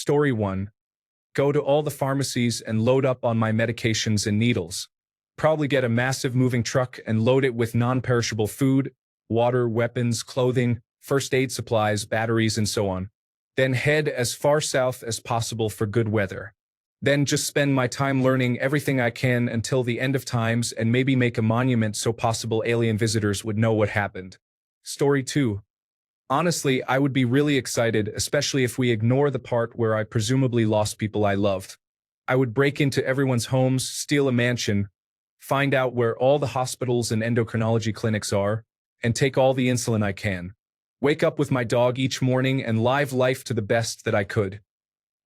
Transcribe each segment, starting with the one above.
Story 1. Go to all the pharmacies and load up on my medications and needles. Probably get a massive moving truck and load it with non-perishable food, water, weapons, clothing, first aid supplies, batteries, and so on. Then head as far south as possible for good weather. Then just spend my time learning everything I can until the end of times and maybe make a monument so possible alien visitors would know what happened. Story 2. Honestly, I would be really excited, especially if we ignore the part where I presumably lost people I loved. I would break into everyone's homes, steal a mansion, find out where all the hospitals and endocrinology clinics are, and take all the insulin I can. Wake up with my dog each morning and live life to the best that I could,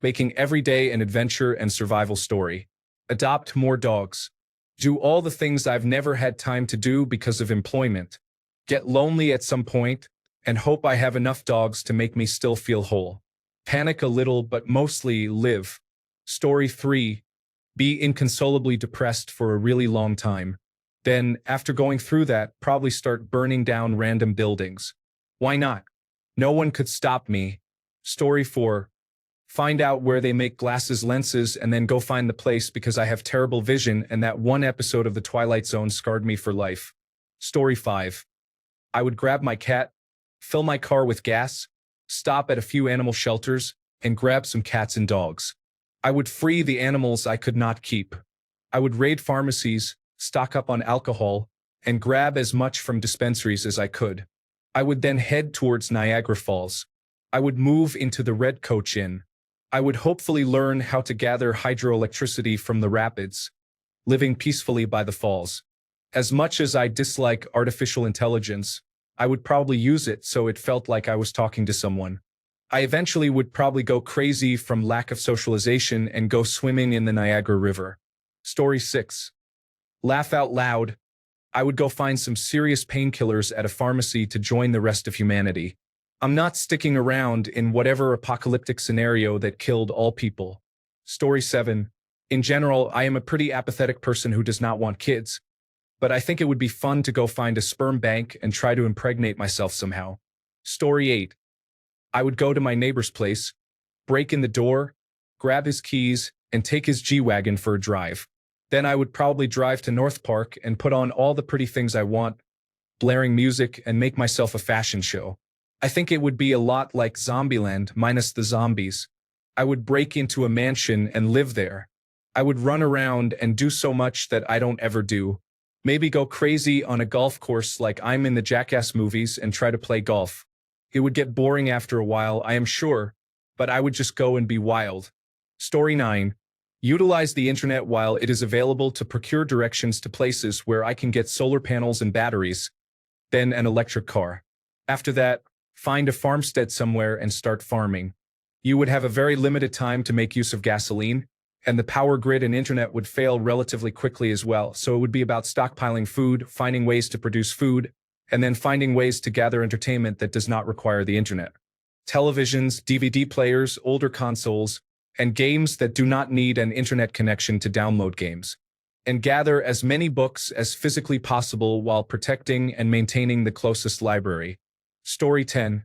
making every day an adventure and survival story. Adopt more dogs. Do all the things I've never had time to do because of employment. Get lonely at some point, and hope I have enough dogs to make me still feel whole. Panic a little, but mostly live. Story 3. Be inconsolably depressed for a really long time. Then, after going through that, probably start burning down random buildings. Why not? No one could stop me. Story 4. Find out where they make glasses lenses and then go find the place because I have terrible vision and that one episode of The Twilight Zone scarred me for life. Story 5. I would grab my cat, fill my car with gas, stop at a few animal shelters, and grab some cats and dogs. I would free the animals I could not keep. I would raid pharmacies, stock up on alcohol, and grab as much from dispensaries as I could. I would then head towards Niagara Falls. I would move into the Red Coach Inn. I would hopefully learn how to gather hydroelectricity from the rapids, living peacefully by the falls. As much as I dislike artificial intelligence, I would probably use it so it felt like I was talking to someone. I eventually would probably go crazy from lack of socialization and go swimming in the Niagara River. Story 6. Laugh out loud. I would go find some serious painkillers at a pharmacy to join the rest of humanity. I'm not sticking around in whatever apocalyptic scenario that killed all people. Story 7. In general, I am a pretty apathetic person who does not want kids, but I think it would be fun to go find a sperm bank and try to impregnate myself somehow. Story 8. I would go to my neighbor's place, break in the door, grab his keys, and take his G-Wagon for a drive. Then I would probably drive to North Park and put on all the pretty things I want, blaring music, and make myself a fashion show. I think it would be a lot like Zombieland minus the zombies. I would break into a mansion and live there. I would run around and do so much that I don't ever do. Maybe go crazy on a golf course like I'm in the Jackass movies and try to play golf. It would get boring after a while, I am sure, but I would just go and be wild. Story 9. Utilize the internet while it is available to procure directions to places where I can get solar panels and batteries, then an electric car. After that, find a farmstead somewhere and start farming. You would have a very limited time to make use of gasoline, and the power grid and internet would fail relatively quickly as well, so it would be about stockpiling food, finding ways to produce food, and then finding ways to gather entertainment that does not require the internet. Televisions, DVD players, older consoles, and games that do not need an internet connection to download games. And gather as many books as physically possible while protecting and maintaining the closest library. Story 10.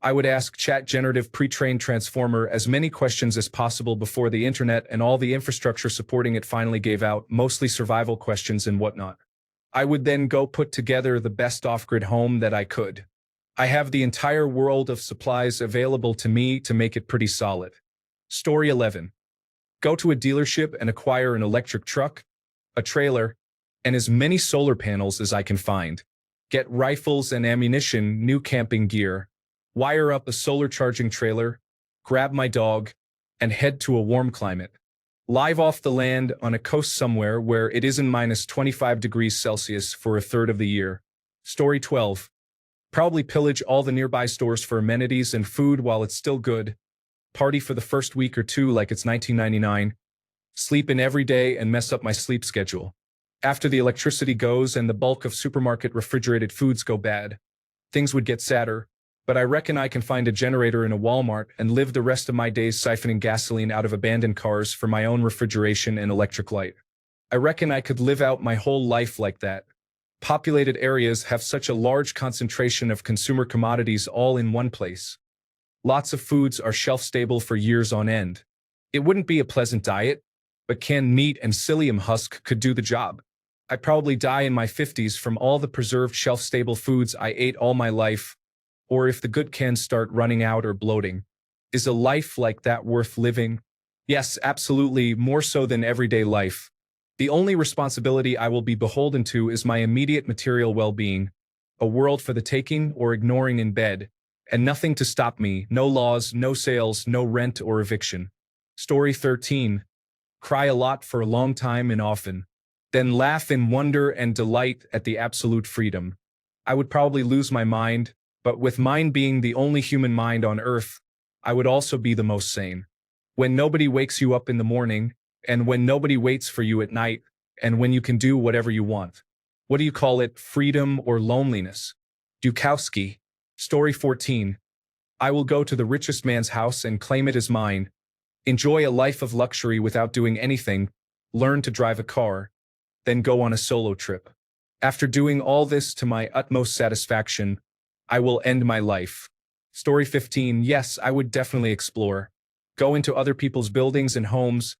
I would ask Chat Generative Pre-trained Transformer as many questions as possible before the internet and all the infrastructure supporting it finally gave out, mostly survival questions and whatnot. I would then go put together the best off-grid home that I could. I have the entire world of supplies available to me to make it pretty solid. Story 11. Go to a dealership and acquire an electric truck, a trailer, and as many solar panels as I can find. Get rifles and ammunition, new camping gear, wire up a solar charging trailer, grab my dog, and head to a warm climate. Live off the land on a coast somewhere where it isn't minus 25 degrees Celsius for a third of the year. Story 12. Probably pillage all the nearby stores for amenities and food while it's still good. Party for the first week or two like it's 1999. Sleep in every day and mess up my sleep schedule. After the electricity goes and the bulk of supermarket refrigerated foods go bad, things would get sadder, but I reckon I can find a generator in a Walmart and live the rest of my days siphoning gasoline out of abandoned cars for my own refrigeration and electric light. I reckon I could live out my whole life like that. Populated areas have such a large concentration of consumer commodities all in one place. Lots of foods are shelf-stable for years on end. It wouldn't be a pleasant diet, but canned meat and psyllium husk could do the job. I'd probably die in my 50s from all the preserved shelf-stable foods I ate all my life, or if the good cans start running out or bloating. Is a life like that worth living? Yes, absolutely, more so than everyday life. The only responsibility I will be beholden to is my immediate material well-being, a world for the taking or ignoring in bed, and nothing to stop me, no laws, no sales, no rent or eviction. Story 13. Cry a lot for a long time and often. Then laugh in wonder and delight at the absolute freedom. I would probably lose my mind, but with mine being the only human mind on earth, I would also be the most sane. When nobody wakes you up in the morning, and when nobody waits for you at night, and when you can do whatever you want. What do you call it, freedom or loneliness? Dukowski. Story 14. I will go to the richest man's house and claim it as mine. Enjoy a life of luxury without doing anything, learn to drive a car, then go on a solo trip. After doing all this to my utmost satisfaction, I will end my life. Story 15. Yes, I would definitely explore. Go into other people's buildings and homes,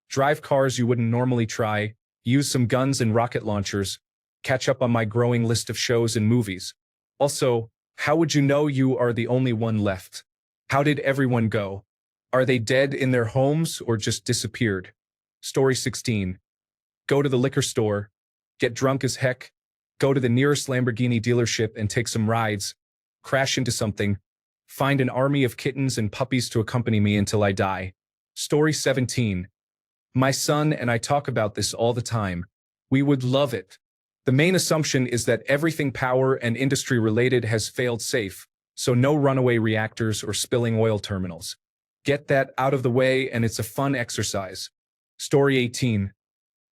drive cars you wouldn't normally try, use some guns and rocket launchers, catch up on my growing list of shows and movies. Also, how would you know you are the only one left? How did everyone go? Are they dead in their homes or just disappeared? Story 16. Go to the liquor store, get drunk as heck, go to the nearest Lamborghini dealership and take some rides, crash into something, find an army of kittens and puppies to accompany me until I die. Story 17. My son and I talk about this all the time. We would love it. The main assumption is that everything power and industry related has failed safe, so no runaway reactors or spilling oil terminals. Get that out of the way and it's a fun exercise. Story 18.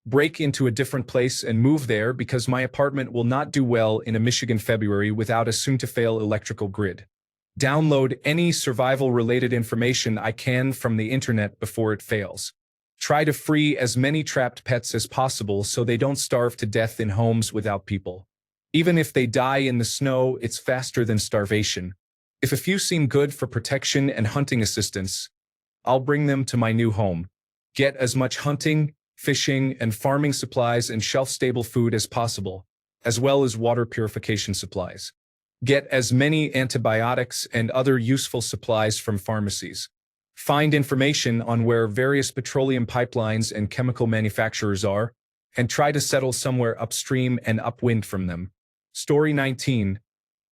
Break into a different place and move there because my apartment will not do well in a Michigan February without a soon-to-fail electrical grid. Download any survival-related information I can from the internet before it fails. Try to free as many trapped pets as possible so they don't starve to death in homes without people. Even if they die in the snow, it's faster than starvation. If a few seem good for protection and hunting assistance, I'll bring them to my new home. Get as much hunting, fishing, and farming supplies and shelf-stable food as possible, as well as water purification supplies. Get as many antibiotics and other useful supplies from pharmacies. Find information on where various petroleum pipelines and chemical manufacturers are, and try to settle somewhere upstream and upwind from them. Story 19.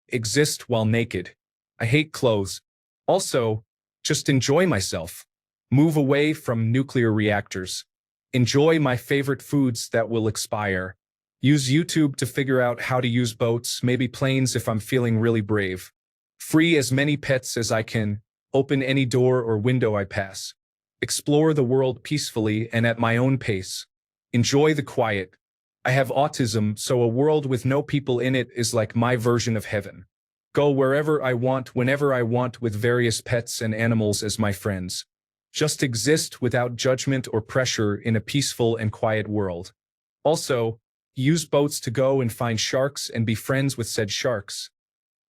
Exist while naked. I hate clothes. Also, just enjoy myself. Move away from nuclear reactors. Enjoy my favorite foods that will expire. Use YouTube to figure out how to use boats, maybe planes if I'm feeling really brave. Free as many pets as I can. Open any door or window I pass. Explore the world peacefully and at my own pace. Enjoy the quiet. I have autism, so a world with no people in it is like my version of heaven. Go wherever I want, whenever I want, with various pets and animals as my friends. Just exist without judgment or pressure in a peaceful and quiet world. Also, use boats to go and find sharks and be friends with said sharks.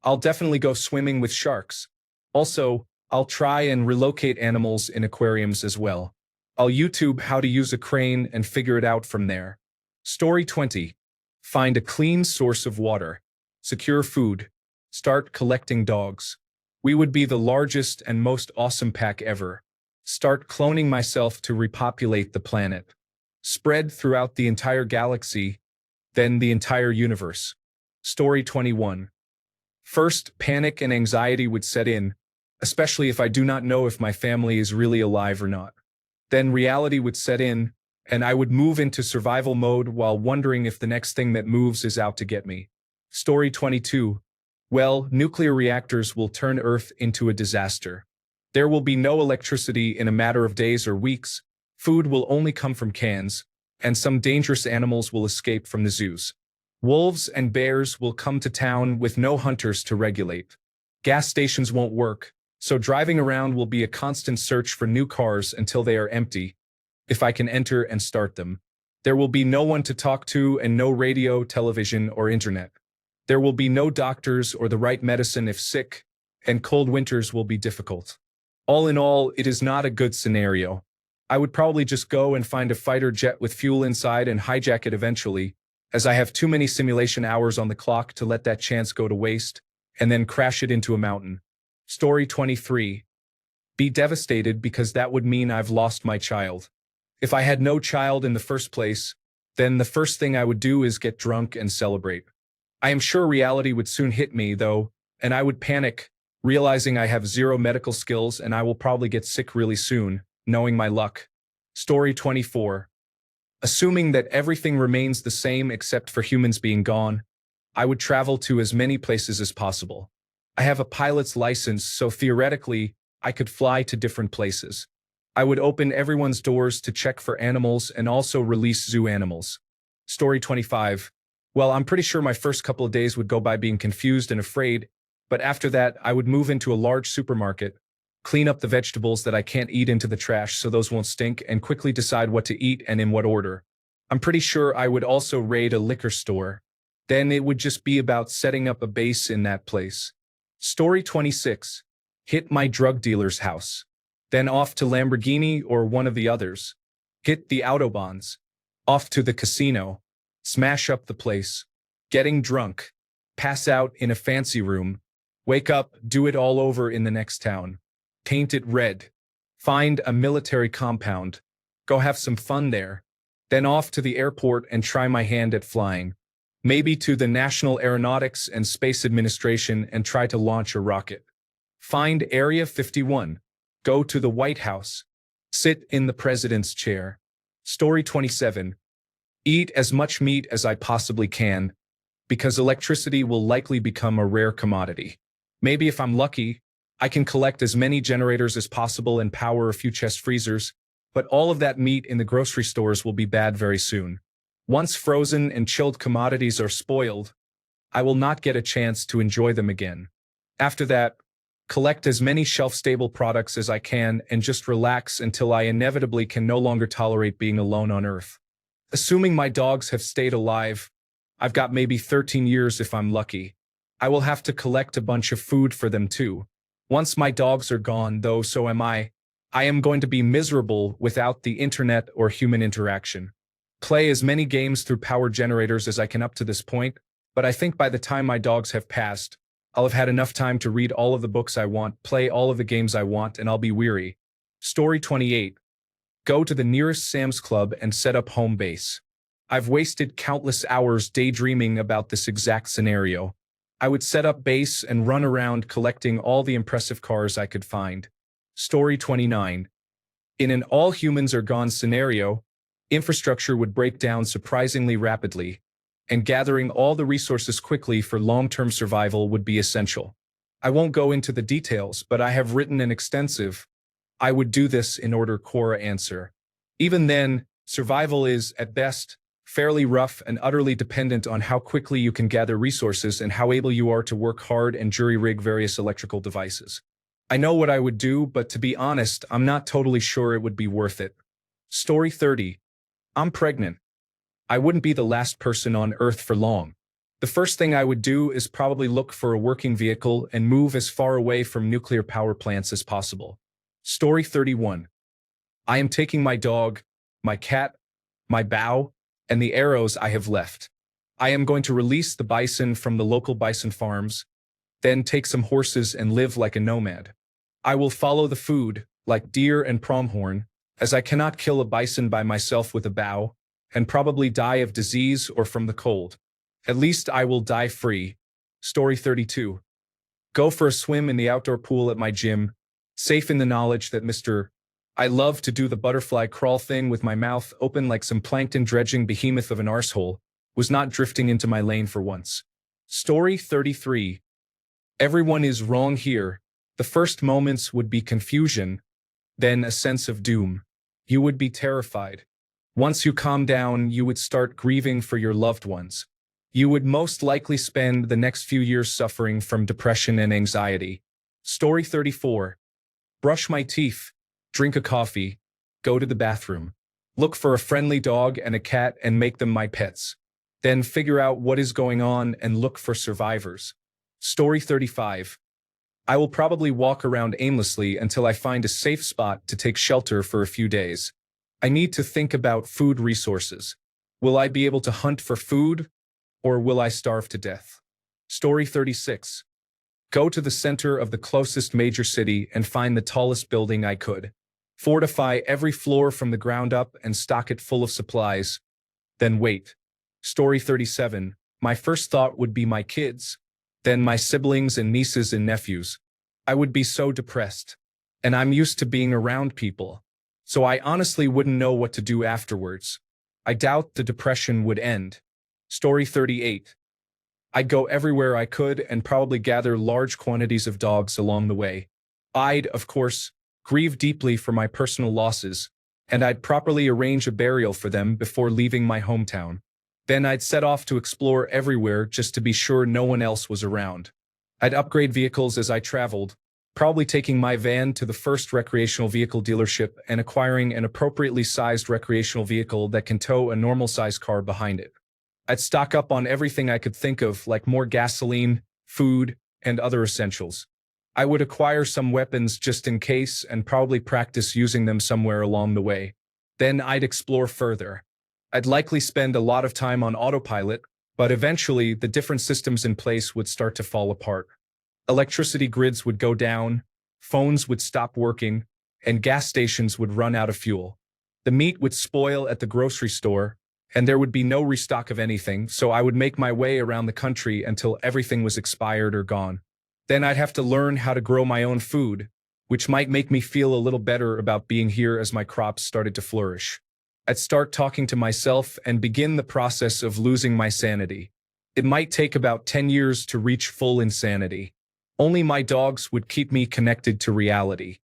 I'll definitely go swimming with sharks. Also, I'll try and relocate animals in aquariums as well. I'll YouTube how to use a crane and figure it out from there. Story 20. Find a clean source of water. Secure food. Start collecting dogs. We would be the largest and most awesome pack ever. Start cloning myself to repopulate the planet. Spread throughout the entire galaxy, then the entire universe. Story 21. First, panic and anxiety would set in, especially if I do not know if my family is really alive or not. Then reality would set in, and I would move into survival mode while wondering if the next thing that moves is out to get me. Story 22. Well, nuclear reactors will turn Earth into a disaster. There will be no electricity in a matter of days or weeks, food will only come from cans, and some dangerous animals will escape from the zoos. Wolves and bears will come to town with no hunters to regulate. Gas stations won't work, so driving around will be a constant search for new cars until they are empty, if I can enter and start them. There will be no one to talk to and no radio, television, or internet. There will be no doctors or the right medicine if sick, and cold winters will be difficult. All in all, it is not a good scenario. I would probably just go and find a fighter jet with fuel inside and hijack it eventually, as I have too many simulation hours on the clock to let that chance go to waste, and then crash it into a mountain. Story 23. Be devastated because that would mean I've lost my child. If I had no child in the first place, then the first thing I would do is get drunk and celebrate. I am sure reality would soon hit me, though, and I would panic, realizing I have zero medical skills and I will probably get sick really soon, knowing my luck. Story 24. Assuming that everything remains the same except for humans being gone, I would travel to as many places as possible. I have a pilot's license, so theoretically, I could fly to different places. I would open everyone's doors to check for animals and also release zoo animals. Story 25. Well, I'm pretty sure my first couple of days would go by being confused and afraid, but after that, I would move into a large supermarket, clean up the vegetables that I can't eat into the trash so those won't stink, and quickly decide what to eat and in what order. I'm pretty sure I would also raid a liquor store. Then it would just be about setting up a base in that place. Story 26. Hit my drug dealer's house. Then off to Lamborghini or one of the others. Hit the autobahns. Off to the casino. Smash up the place. Getting drunk. Pass out in a fancy room. Wake up, do it all over in the next town. Paint it red. Find a military compound. Go have some fun there. Then off to the airport and try my hand at flying. Maybe to the National Aeronautics and Space Administration and try to launch a rocket. Find Area 51. Go to the White House. Sit in the president's chair. Story 27. Eat as much meat as I possibly can, because electricity will likely become a rare commodity. Maybe if I'm lucky, I can collect as many generators as possible and power a few chest freezers, but all of that meat in the grocery stores will be bad very soon. Once frozen and chilled commodities are spoiled, I will not get a chance to enjoy them again. After that, collect as many shelf-stable products as I can and just relax until I inevitably can no longer tolerate being alone on Earth. Assuming my dogs have stayed alive, I've got maybe 13 years if I'm lucky. I will have to collect a bunch of food for them too. Once my dogs are gone, though, so am I am going to be miserable without the internet or human interaction. Play as many games through power generators as I can up to this point, but I think by the time my dogs have passed, I'll have had enough time to read all of the books I want, play all of the games I want, and I'll be weary. Story 28. Go to the nearest Sam's Club and set up home base. I've wasted countless hours daydreaming about this exact scenario. I would set up base and run around collecting all the impressive cars I could find. Story 29. In an all-humans-are-gone scenario, infrastructure would break down surprisingly rapidly, and gathering all the resources quickly for long-term survival would be essential. I won't go into the details, but I have written an extensive "I would do this in order" Quora answer. Even then, survival is, at best, fairly rough and utterly dependent on how quickly you can gather resources and how able you are to work hard and jury-rig various electrical devices. I know what I would do, but to be honest, I'm not totally sure it would be worth it. Story 30. I'm pregnant. I wouldn't be the last person on Earth for long. The first thing I would do is probably look for a working vehicle and move as far away from nuclear power plants as possible. Story 31. I am taking my dog, my cat, my bow, and the arrows I have left. I am going to release the bison from the local bison farms, then take some horses and live like a nomad. I will follow the food, like deer and pronghorn, as I cannot kill a bison by myself with a bow, and probably die of disease or from the cold. At least I will die free. Story 32. Go for a swim in the outdoor pool at my gym, safe in the knowledge that I love to do the butterfly crawl thing with my mouth open like some plankton dredging behemoth of an arsehole, was not drifting into my lane for once. Story 33. Everyone is wrong here. The first moments would be confusion, then a sense of doom. You would be terrified. Once you calm down, you would start grieving for your loved ones. You would most likely spend the next few years suffering from depression and anxiety. Story 34. Brush my teeth, drink a coffee, go to the bathroom, look for a friendly dog and a cat and make them my pets. Then figure out what is going on and look for survivors. Story 35. I will probably walk around aimlessly until I find a safe spot to take shelter for a few days. I need to think about food resources. Will I be able to hunt for food, or will I starve to death? Story 36. Go to the center of the closest major city and find the tallest building I could. Fortify every floor from the ground up and stock it full of supplies. Then wait. Story 37. My first thought would be my kids, then my siblings and nieces and nephews. I would be so depressed. And I'm used to being around people. So I honestly wouldn't know what to do afterwards. I doubt the depression would end. Story 38. I'd go everywhere I could and probably gather large quantities of dogs along the way. I'd, of course, grieve deeply for my personal losses, and I'd properly arrange a burial for them before leaving my hometown. Then I'd set off to explore everywhere just to be sure no one else was around. I'd upgrade vehicles as I traveled, probably taking my van to the first recreational vehicle dealership and acquiring an appropriately sized recreational vehicle that can tow a normal-sized car behind it. I'd stock up on everything I could think of, like more gasoline, food, and other essentials. I would acquire some weapons just in case and probably practice using them somewhere along the way. Then I'd explore further. I'd likely spend a lot of time on autopilot, but eventually the different systems in place would start to fall apart. Electricity grids would go down, phones would stop working, and gas stations would run out of fuel. The meat would spoil at the grocery store, and there would be no restock of anything, so I would make my way around the country until everything was expired or gone. Then I'd have to learn how to grow my own food, which might make me feel a little better about being here as my crops started to flourish. I'd start talking to myself and begin the process of losing my sanity. It might take about 10 years to reach full insanity. Only my dogs would keep me connected to reality.